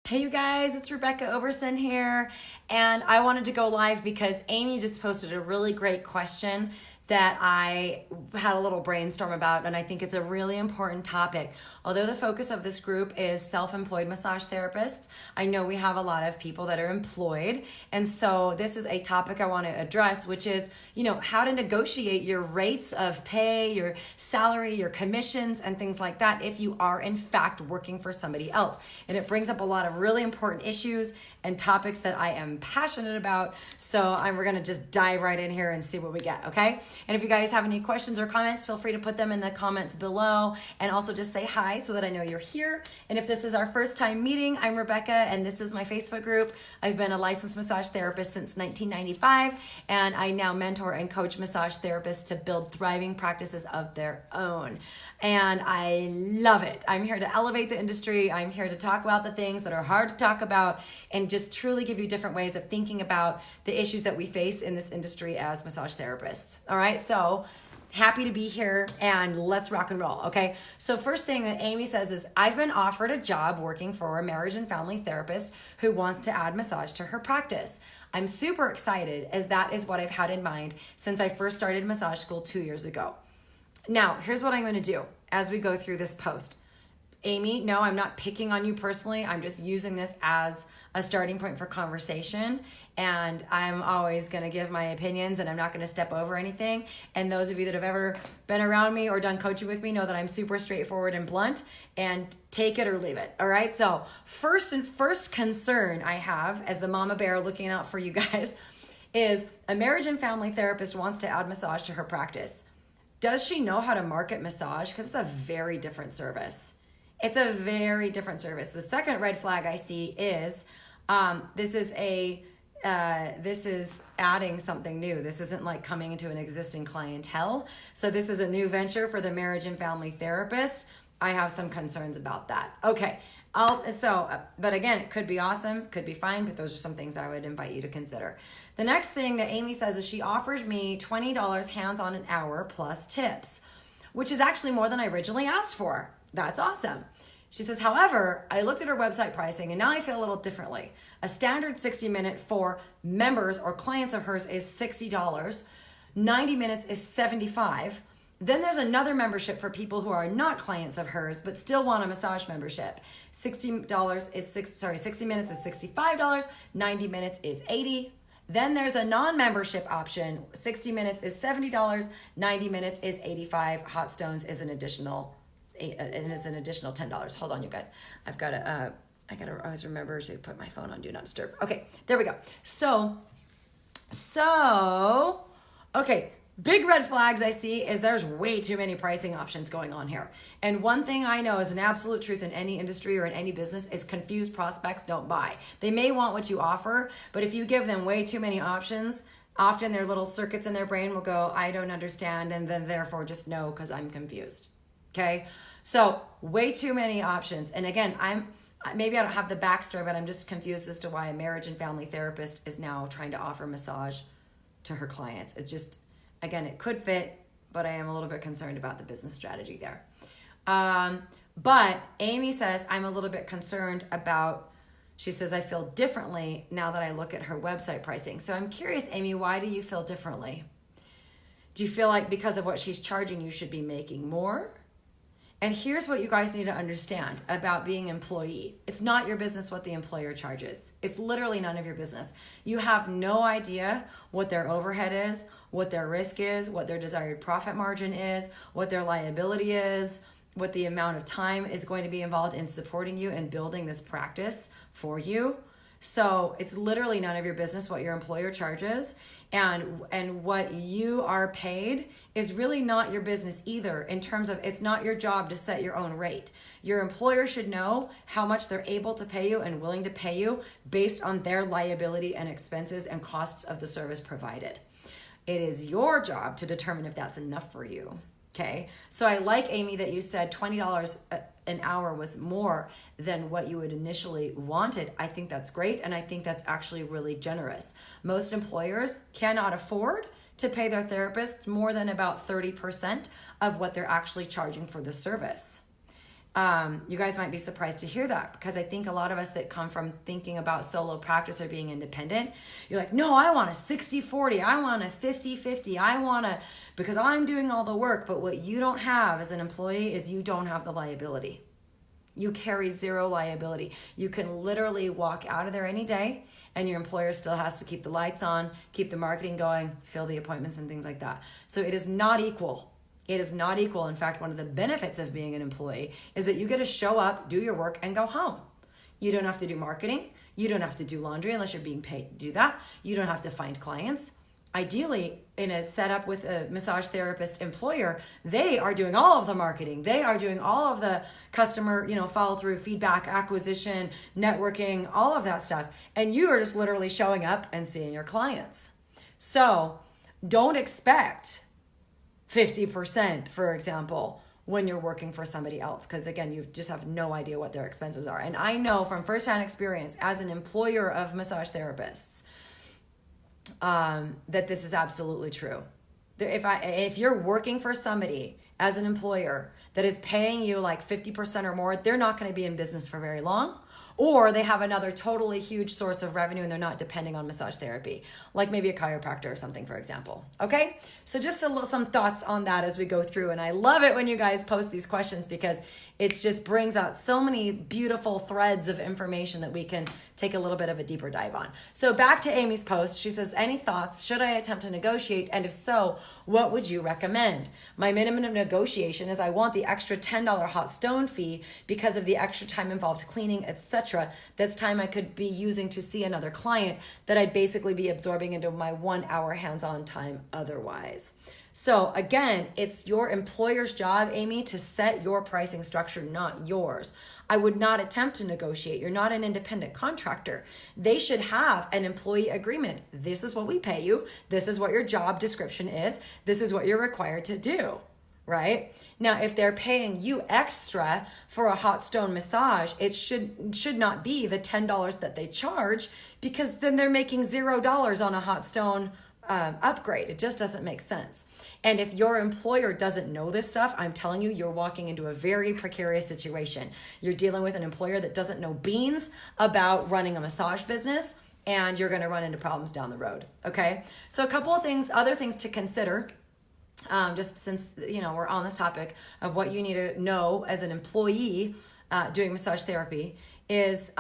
Hey you guys, it's Rebecca Overson here, and I wanted to go live because Amy just posted a really great question that I had a little brainstorm about, and I think it's a really important topic. Although the focus of this group is self-employed massage therapists, I know we have a lot of people that are employed, and so this is a topic I want to address, which is, how to negotiate your rates of pay, your salary, your commissions, and things like that if you are in fact working for somebody else. And it brings up a lot of really important issues and topics that I am passionate about. So we're gonna just dive right in here and see what we get, okay? And if you guys have any questions or comments, feel free to put them in the comments below, and also just say hi so that I know you're here. And if this is our first time meeting, I'm Rebecca, and this is my Facebook group. I've been a licensed massage therapist since 1995, and I now mentor and coach massage therapists to build thriving practices of their own. And I love it. I'm here to elevate the industry. I'm here to talk about the things that are hard to talk about and just truly give you different ways of thinking about the issues that we face in this industry as massage therapists. All right, so happy to be here, and let's rock and roll, okay? So first thing that Amy says is, I've been offered a job working for a marriage and family therapist who wants to add massage to her practice. I'm super excited, as that is what I've had in mind since I first started massage school 2 years ago. Now, here's what I'm going to do as we go through this post. Amy, no, I'm not picking on you personally. I'm just using this as a starting point for conversation. And I'm always going to give my opinions, and I'm not going to step over anything. And those of you that have ever been around me or done coaching with me know that I'm super straightforward and blunt, and take it or leave it. All right. So first concern I have as the mama bear looking out for you guys is a marriage and family therapist wants to add massage to her practice. Does she know how to market massage? Because it's a very different service. It's a very different service. The second red flag I see is this is adding something new. This isn't like coming into an existing clientele. So this is a new venture for the marriage and family therapist. I have some concerns about that. Okay. But again, it could be awesome, could be fine, but those are some things I would invite you to consider. The next thing that Amy says is she offers me $20 hands-on an hour plus tips, which is actually more than I originally asked for. That's awesome. She says, however, I looked at her website pricing and now I feel a little differently. A standard 60-minute for members or clients of hers is $60. 90 minutes is $75. Then there's another membership for people who are not clients of hers but still want a massage membership. $60 is 60 minutes is $65, 90 minutes is $80. Then there's a non-membership option. 60 minutes is $70, 90 minutes is $85. Hot Stones is an additional $10. Hold on, you guys. I gotta always remember to put my phone on Do Not Disturb. Okay, there we go. So, okay. Big red flags I see is there's way too many pricing options going on here. And one thing I know is an absolute truth in any industry or in any business is confused prospects don't buy. They may want what you offer, but if you give them way too many options, often their little circuits in their brain will go, I don't understand, and then therefore just no, because I'm confused. Okay? So way too many options. And again, maybe I don't have the backstory, but I'm just confused as to why a marriage and family therapist is now trying to offer massage to her clients. It's just, again, it could fit, but I am a little bit concerned about the business strategy there. But Amy says, I'm a little bit concerned about, she says, I feel differently now that I look at her website pricing. So I'm curious, Amy, why do you feel differently? Do you feel like because of what she's charging, you should be making more? And here's what you guys need to understand about being an employee. It's not your business what the employer charges. It's literally none of your business. You have no idea what their overhead is, what their risk is, what their desired profit margin is, what their liability is, what the amount of time is going to be involved in supporting you and building this practice for you. So it's literally none of your business what your employer charges, and what you are paid is really not your business either, in terms of it's not your job to set your own rate. Your employer should know how much they're able to pay you and willing to pay you based on their liability and expenses and costs of the service provided. It is your job to determine if that's enough for you. Okay, so I like, Amy, that you said $20 an hour was more than what you had initially wanted. I think that's great, and I think that's actually really generous. Most employers cannot afford to pay their therapists more than about 30% of what they're actually charging for the service. You guys might be surprised to hear that, because I think a lot of us that come from thinking about solo practice or being independent, you're like, no, I want a 60-40, I want a 50-50, because I'm doing all the work. But what you don't have as an employee is you don't have the liability. You carry zero liability. You can literally walk out of there any day, and your employer still has to keep the lights on, keep the marketing going, fill the appointments and things like that. So it is not equal. It is not equal. In fact, one of the benefits of being an employee is that you get to show up, do your work, and go home. You don't have to do marketing. You don't have to do laundry unless you're being paid to do that. You don't have to find clients. Ideally, in a setup with a massage therapist employer, they are doing all of the marketing. They are doing all of the customer, follow through, feedback, acquisition, networking, all of that stuff. And you are just literally showing up and seeing your clients. So don't expect 50%, for example, when you're working for somebody else, because again, you just have no idea what their expenses are. And I know from firsthand experience as an employer of massage therapists, that this is absolutely true. If you're working for somebody as an employer that is paying you like 50% or more, they're not going to be in business for very long. Or they have another totally huge source of revenue and they're not depending on massage therapy, like maybe a chiropractor or something, for example. Okay, so just some thoughts on that as we go through. And I love it when you guys post these questions, because it just brings out so many beautiful threads of information that we can take a little bit of a deeper dive on. So back to Amy's post. She says, any thoughts? Should I attempt to negotiate? And if so, what would you recommend? My minimum negotiation is I want the extra $10 hot stone fee because of the extra time involved cleaning, etc. That's time I could be using to see another client that I'd basically be absorbing into my 1 hour hands-on time otherwise. So again, it's your employer's job, Amy, to set your pricing structure, not yours. I would not attempt to negotiate. You're not an independent contractor. They should have an employee agreement. This is what we pay you. This is what your job description is. This is what you're required to do, right? Now, if they're paying you extra for a hot stone massage, it should not be the $10 that they charge, because then they're making $0 on a hot stone upgrade. It just doesn't make sense. And if your employer doesn't know this stuff, I'm telling you, you're walking into a very precarious situation. You're dealing with an employer that doesn't know beans about running a massage business, and you're going to run into problems down the road. Okay. So a couple of things, other things to consider, just since, we're on this topic of what you need to know as an employee, doing massage therapy is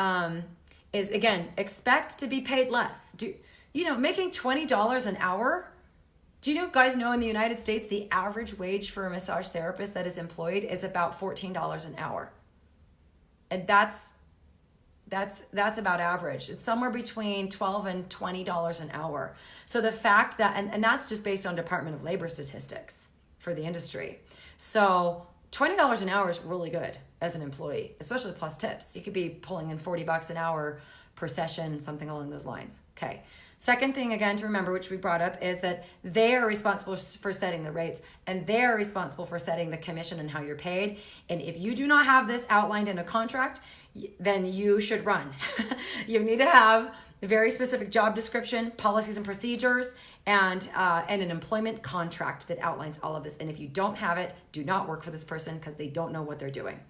again, expect to be paid less. Making $20 an hour. Do you guys know in the United States, the average wage for a massage therapist that is employed is about $14 an hour. And that's about average. It's somewhere between $12 and $20 an hour. So the fact that, and that's just based on Department of Labor statistics for the industry. So $20 an hour is really good as an employee, especially plus tips. You could be pulling in $40 an hour per session, something along those lines. Okay. Second thing, again, to remember, which we brought up, is that they are responsible for setting the rates, and they are responsible for setting the commission and how you're paid. And if you do not have this outlined in a contract, then you should run. You need to have a very specific job description, policies and procedures, and an employment contract that outlines all of this. And if you don't have it, do not work for this person, because they don't know what they're doing.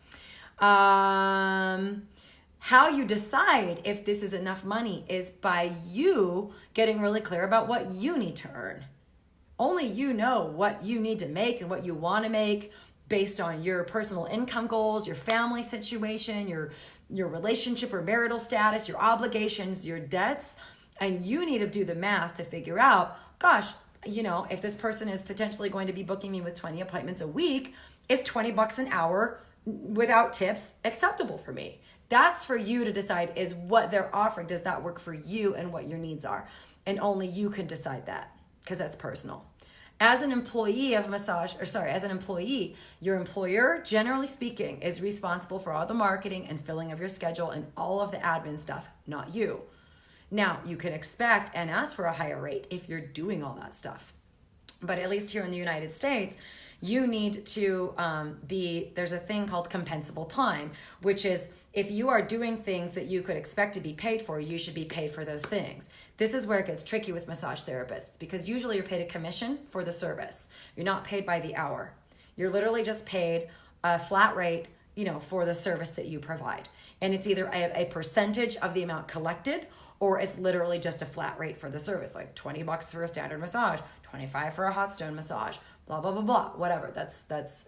How you decide if this is enough money is by you getting really clear about what you need to earn. Only you know what you need to make and what you want to make based on your personal income goals, your family situation, your relationship or marital status, your obligations, your debts. And you need to do the math to figure out, gosh, if this person is potentially going to be booking me with 20 appointments a week, is $20 an hour without tips acceptable for me? That's for you to decide, is what they're offering, does that work for you and what your needs are? And only you can decide that, because that's personal. As an employee of as an employee, your employer, generally speaking, is responsible for all the marketing and filling of your schedule and all of the admin stuff, not you. Now, you can expect and ask for a higher rate if you're doing all that stuff. But at least here in the United States, you need to there's a thing called compensable time, which is if you are doing things that you could expect to be paid for, you should be paid for those things. This is where it gets tricky with massage therapists, because usually you're paid a commission for the service. You're not paid by the hour. You're literally just paid a flat rate for the service that you provide. And it's either a percentage of the amount collected, or it's literally just a flat rate for the service, like $20 for a standard massage, $25 for a hot stone massage, blah, blah, blah, blah, whatever. That's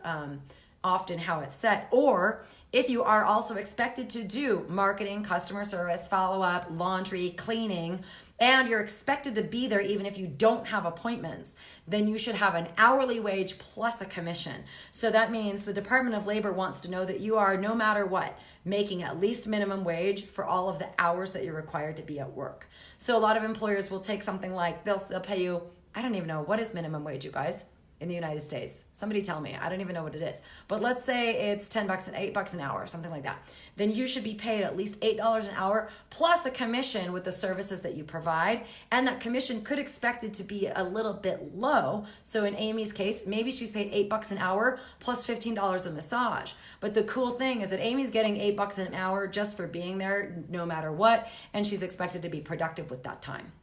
often how it's set. Or if you are also expected to do marketing, customer service, follow-up, laundry, cleaning, and you're expected to be there even if you don't have appointments, then you should have an hourly wage plus a commission. So that means the Department of Labor wants to know that you are, no matter what, making at least minimum wage for all of the hours that you're required to be at work. So a lot of employers will take something like, they'll pay you, I don't even know, what is minimum wage, you guys, in the United States? Somebody tell me, I don't even know what it is. But let's say it's $10 and $8 an hour, something like that. Then you should be paid at least $8 an hour plus a commission with the services that you provide. And that commission could expect it to be a little bit low. So in Amy's case, maybe she's paid $8 an hour plus $15 a massage. But the cool thing is that Amy's getting $8 an hour just for being there no matter what. And she's expected to be productive with that time.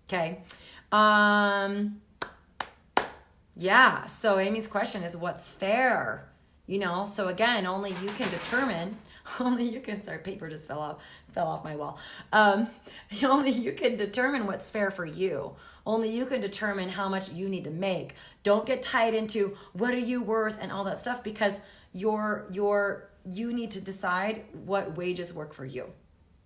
Okay. Yeah, so Amy's question is, what's fair? So again, only you can determine, sorry, paper just fell off my wall. Only you can determine what's fair for you. Only you can determine how much you need to make. Don't get tied into what are you worth and all that stuff, because you need to decide what wages work for you.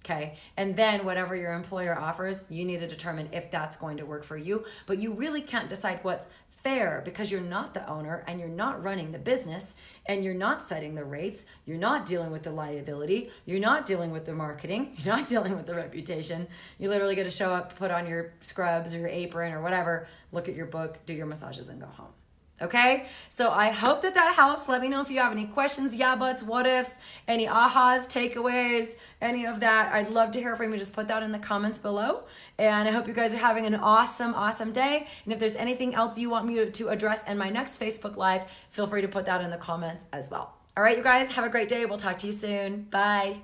Okay. And then whatever your employer offers, you need to determine if that's going to work for you. But you really can't decide what's fair, because you're not the owner and you're not running the business and you're not setting the rates. You're not dealing with the liability. You're not dealing with the marketing. You're not dealing with the reputation. You literally get to show up, put on your scrubs or your apron or whatever, look at your book, do your massages, and go home. Okay, so I hope that helps. Let me know if you have any questions, yeah buts, what ifs, any ahas, takeaways, any of that. I'd love to hear from you. Just put that in the comments below. And I hope you guys are having an awesome, awesome day. And if there's anything else you want me to address in my next Facebook Live, feel free to put that in the comments as well. All right, you guys, have a great day. We'll talk to you soon. Bye.